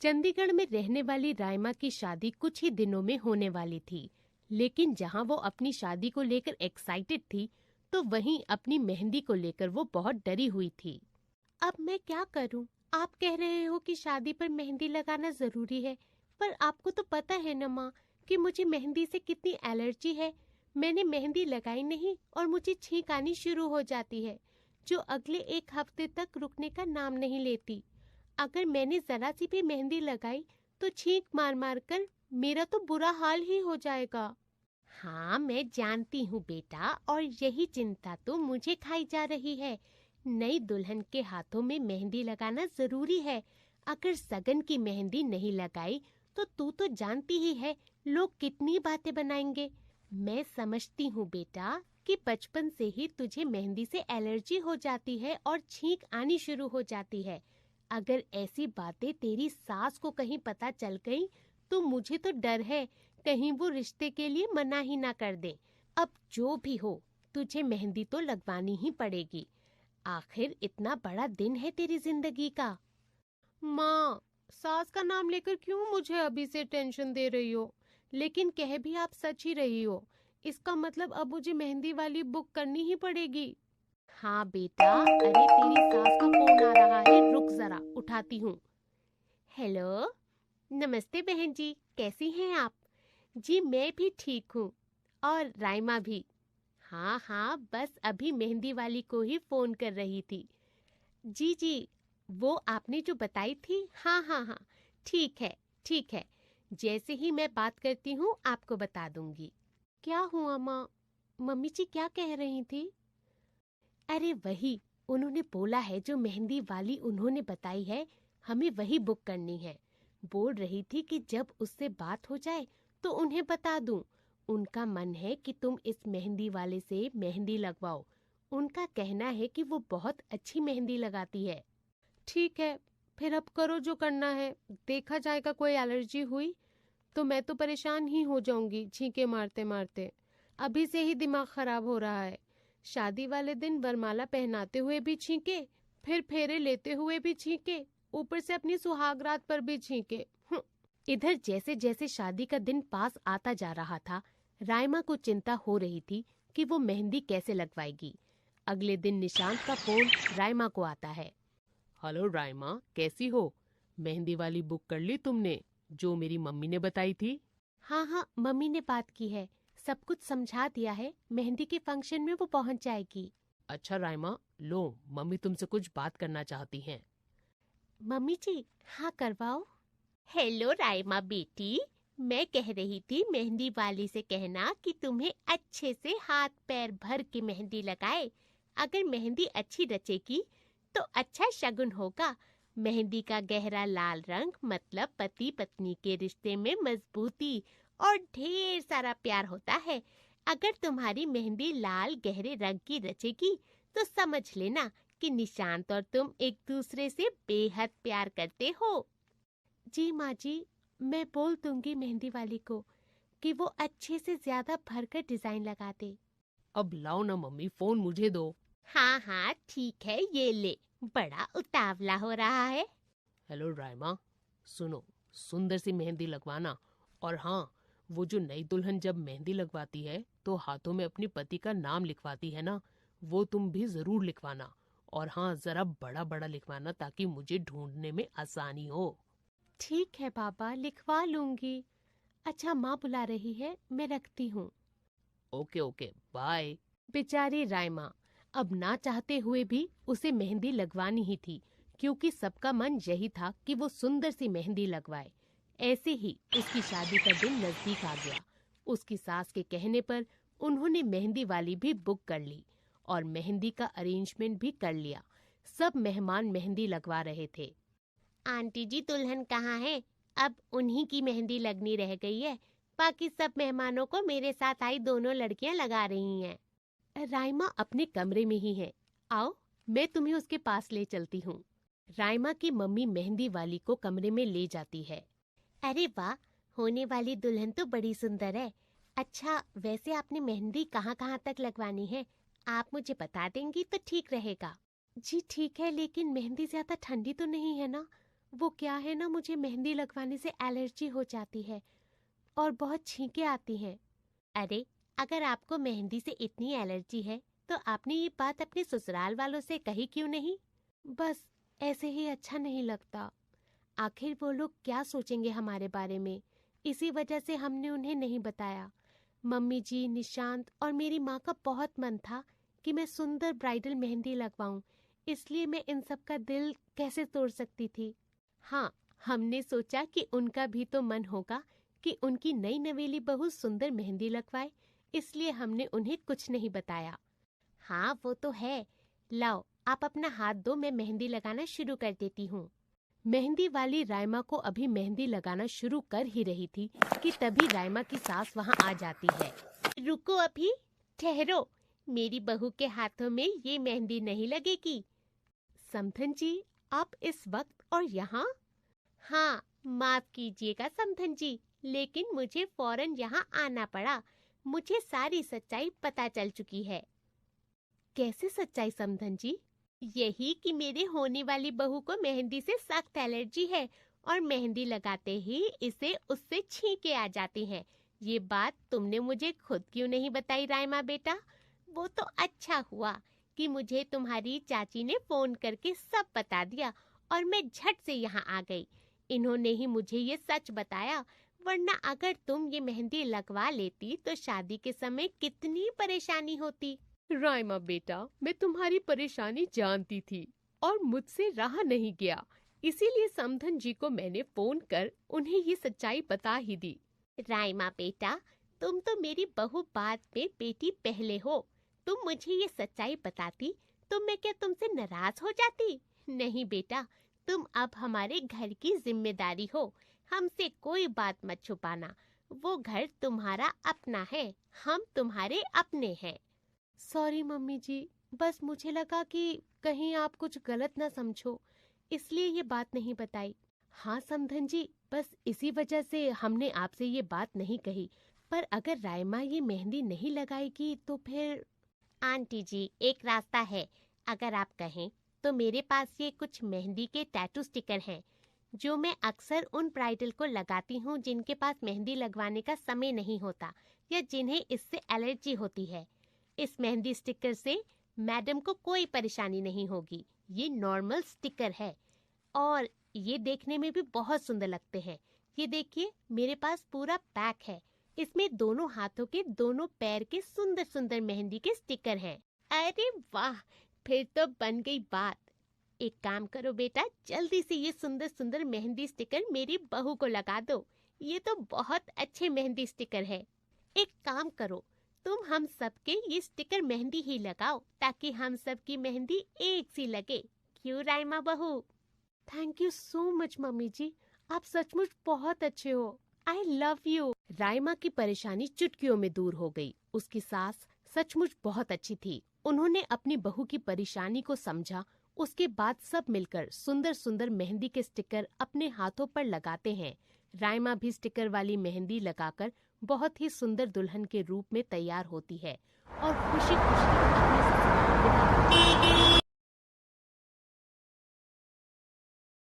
चंडीगढ़ में रहने वाली राइमा की शादी कुछ ही दिनों में होने वाली थी, लेकिन जहां वो अपनी शादी को लेकर एक्साइटेड थी, तो वहीं अपनी मेहंदी को लेकर वो बहुत डरी हुई थी। अब मैं क्या करूं? आप कह रहे हो कि शादी पर मेहंदी लगाना जरूरी है, पर आपको तो पता है ना माँ कि मुझे मेहंदी से कितनी एलर्जी है। मैंने मेहंदी लगाई नहीं और मुझे छींक आनी शुरू हो जाती है, जो अगले एक हफ्ते तक रुकने का नाम नहीं लेती। अगर मैंने जरा सी भी मेहंदी लगाई तो छींक मार मार कर मेरा तो बुरा हाल ही हो जाएगा। हाँ, मैं जानती हूँ बेटा, और यही चिंता तो मुझे खाई जा रही है। नई दुल्हन के हाथों में मेहंदी लगाना जरूरी है। अगर सगन की मेहंदी नहीं लगाई तो तू तो जानती ही है लोग कितनी बातें बनाएंगे। मैं समझती हूँ बेटा कि बचपन से ही तुझे मेहंदी से एलर्जी हो जाती है और छींक आनी शुरू हो जाती है। अगर ऐसी बातें तेरी सास को कहीं पता चल गई तो मुझे तो डर है कहीं वो रिश्ते के लिए मना ही ना कर दे। अब जो भी हो, तुझे मेहंदी तो लगवानी ही पड़ेगी। आखिर इतना बड़ा दिन है तेरी जिंदगी का। माँ, सास का नाम लेकर क्यों मुझे अभी से टेंशन दे रही हो? लेकिन कह भी आप सच ही रही हो। इसका मतलब अब मुझे मेहंदी वाली बुक करनी ही पड़ेगी। हाँ बेटा, अरे तेरी सास का फोन आ रहा है, रुक जरा उठाती हूँ। हेलो, नमस्ते बहन जी, कैसी हैं आप? जी मैं भी ठीक हूँ, और राइमा भी। हाँ हाँ, बस अभी मेहंदी वाली को ही फोन कर रही थी। जी जी, वो आपने जो बताई थी, हाँ हाँ हाँ, ठीक है ठीक है। जैसे ही मैं बात करती हूँ आपको बता दूंगी। क्या हुआ माँ? मम्मी जी क्या कह रही थी? अरे वही, उन्होंने बोला है जो मेहंदी वाली उन्होंने बताई है, हमें वही बुक करनी है। बोल रही थी कि जब उससे बात हो जाए तो उन्हें बता दूं। उनका मन है कि तुम इस मेहंदी वाले से मेहंदी लगवाओ। उनका कहना है कि वो बहुत अच्छी मेहंदी लगाती है। ठीक है, फिर अब करो जो करना है। देखा जाएगा, कोई एलर्जी हुई तो मैं तो परेशान ही हो जाऊंगी छींके मारते मारते। अभी से ही दिमाग खराब हो रहा है। शादी वाले दिन वरमाला पहनाते हुए भी छींके, फिर फेरे लेते हुए भी छींके, ऊपर से अपनी सुहागरात पर भी छींके। इधर जैसे जैसे शादी का दिन पास आता जा रहा था, राइमा को चिंता हो रही थी कि वो मेहंदी कैसे लगवाएगी। अगले दिन निशांत का फोन राइमा को आता है। हेलो राइमा, कैसी हो? मेहंदी वाली बुक कर ली तुमने, जो मेरी मम्मी ने बताई थी? हाँ हाँ, मम्मी ने बात की है, सब कुछ समझा दिया है। मेहंदी के फंक्शन में वो पहुंच जाएगी। अच्छा राइमा, लो मम्मी तुमसे कुछ बात करना चाहती हैं। मम्मी जी, हाँ करवाओ। हेलो राइमा बेटी, मैं कह रही थी मेहंदी वाली से कहना कि तुम्हें अच्छे से हाथ पैर भर के मेहंदी लगाए। अगर मेहंदी अच्छी रचेगी तो अच्छा शगुन होगा। मेहंदी का गहरा लाल रंग मतलब पति पत्नी के रिश्ते में मजबूती और ढेर सारा प्यार होता है। अगर तुम्हारी मेहंदी लाल गहरे रंग की रचेगी तो समझ लेना कि निशांत और तुम एक दूसरे से बेहद प्यार करते हो। जी माँ जी, मैं बोल दूंगी मेहंदी वाली को कि वो अच्छे से ज्यादा भरकर डिजाइन लगा दे। अब लाओ ना मम्मी, फोन मुझे दो। हाँ हाँ ठीक है, ये ले। बड़ा उतावला हो रहा है। हेलो राइमा, सुनो, सुंदर सी मेहंदी लगवाना। और हाँ, वो जो नई दुल्हन जब मेहंदी लगवाती है तो हाथों में अपने पति का नाम लिखवाती है ना, वो तुम भी जरूर लिखवाना। और हाँ, जरा बड़ा बड़ा लिखवाना ताकि मुझे ढूंढने में आसानी हो। ठीक है पापा, लिखवा लूंगी। अच्छा, माँ बुला रही है, मैं रखती हूँ। Okay okay, bye. बेचारी राइमा, अब ना चाहते हुए भी उसे मेहंदी लगवानी ही थी, क्योंकि सबका मन यही था कि वो सुंदर सी मेहंदी लगवाए। ऐसे ही उसकी शादी का दिन नजदीक आ गया। उसकी सास के कहने पर उन्होंने मेहंदी वाली भी बुक कर ली और मेहंदी का अरेंजमेंट भी कर लिया। सब मेहमान मेहंदी लगवा रहे थे। आंटी जी, दुल्हन कहाँ है? अब उन्हीं की मेहंदी लगनी रह गई है। बाकी सब मेहमानों को मेरे साथ आई दोनों लड़कियां लगा रही हैं। राइमा अपने कमरे में ही है, आओ मैं तुम्हें उसके पास ले चलती हूँ। राइमा की मम्मी मेहंदी वाली को कमरे में ले जाती है। अरे वाह, होने वाली दुल्हन तो बड़ी सुंदर है। अच्छा, वैसे आपने मेहंदी कहाँ कहाँ तक लगवानी है? आप मुझे बता देंगी तो ठीक रहेगा। जी ठीक है, लेकिन मेहंदी ज्यादा ठंडी तो नहीं है ना? वो क्या है ना, मुझे मेहंदी लगवाने से एलर्जी हो जाती है और बहुत छींकें आती हैं। अरे, अगर आपको मेहंदी से इतनी एलर्जी है तो आपने ये बात अपने ससुराल वालों से कही क्यों नहीं? बस ऐसे ही अच्छा नहीं लगता। आखिर वो लोग क्या सोचेंगे हमारे बारे में, इसी वजह से हमने उन्हें नहीं बताया। मम्मी जी, निशांत और मेरी माँ का बहुत मन था कि मैं सुंदर ब्राइडल मेहंदी लगवाऊं, इसलिए मैं इन सब का दिल कैसे तोड़ सकती थी। हाँ, हमने सोचा कि उनका भी तो मन होगा कि उनकी नई नवेली बहू सुंदर मेहंदी लगवाए, इसलिए हमने उन्हें कुछ नहीं बताया। हाँ, वो तो है। लाओ, आप अपना हाथ दो, मैं मेहंदी लगाना शुरू कर देती हूँ। मेहंदी वाली राइमा को अभी मेहंदी लगाना शुरू कर ही रही थी कि तभी राइमा की सास वहाँ आ जाती है। रुको, अभी ठहरो, मेरी बहू के हाथों में ये मेहंदी नहीं लगेगी। समधन जी, आप इस वक्त और यहाँ? हाँ, माफ कीजिएगा समधन जी, लेकिन मुझे फौरन यहाँ आना पड़ा। मुझे सारी सच्चाई पता चल चुकी है। कैसे सच्चाई समधन जी? यही कि मेरे होने वाली बहू को मेहंदी से सख्त एलर्जी है और मेहंदी लगाते ही इसे उससे छींके आ जाती हैं। ये बात तुमने मुझे खुद क्यों नहीं बताई राइमा बेटा? वो तो अच्छा हुआ कि मुझे तुम्हारी चाची ने फोन करके सब बता दिया और मैं झट से यहाँ आ गई। इन्होंने ही मुझे ये सच बताया, वरना अगर तुम ये मेहंदी लगवा लेती तो शादी के समय कितनी परेशानी होती। राइमा बेटा, मैं तुम्हारी परेशानी जानती थी और मुझसे रहा नहीं गया, इसीलिए समधन जी को मैंने फोन कर उन्हें ये सच्चाई बता ही दी। राइमा बेटा, तुम तो मेरी बहू बाद में, बेटी पहले हो। तुम मुझे ये सच्चाई बताती तो मैं क्या तुमसे नाराज हो जाती? नहीं बेटा, तुम अब हमारे घर की जिम्मेदारी हो। हमसे कोई बात मत छुपाना। वो घर तुम्हारा अपना है, हम तुम्हारे अपने हैं। सॉरी मम्मी जी, बस मुझे लगा कि कहीं आप कुछ गलत ना समझो, इसलिए ये बात नहीं बताई। हाँ समधन जी, बस इसी वजह से हमने आपसे ये बात नहीं कही। पर अगर राइमा ये मेहंदी नहीं लगाएगी तो फिर? आंटी जी, एक रास्ता है। अगर आप कहें तो मेरे पास ये कुछ मेहंदी के टैटू स्टिकर हैं, जो मैं अक्सर उन ब्राइडल को लगाती हूँ जिनके पास मेहंदी लगवाने का समय नहीं होता या जिन्हें इससे एलर्जी होती है। इस मेहंदी स्टिकर से मैडम को कोई परेशानी नहीं होगी। ये नॉर्मल स्टिकर है और ये देखने में भी बहुत सुंदर लगते हैं। ये देखिए, मेरे पास पूरा पैक है। इसमें दोनों हाथों के दोनों पैर के सुंदर सुंदर मेहंदी के स्टिकर हैं। अरे वाह, फिर तो बन गई बात। एक काम करो बेटा, जल्दी से ये सुंदर सुंदर मेहंदी स्टिकर मेरी बहू को लगा दो। ये तो बहुत अच्छे मेहंदी स्टिकर है। एक काम करो, तुम हम सबके ये स्टिकर मेहंदी ही लगाओ ताकि हम सबकी मेहंदी एक सी लगे। क्यों राइमा बहू? Thank you so much mummy ji, आप सचमुच बहुत अच्छे हो। I love you. राइमा की परेशानी चुटकियों में दूर हो गई। उसकी सास सचमुच बहुत अच्छी थी। उन्होंने अपनी बहू की परेशानी को समझा। उसके बाद सब मिलकर सुंदर सुंदर मेहंदी के स्टिकर अपने हाथों पर लगाते हैं। राइमा भी स्टिकर वाली मेहंदी लगाकर बहुत ही सुंदर दुल्हन के रूप में तैयार होती है और खुशी खुशी अपने ससुराल विदा होती है।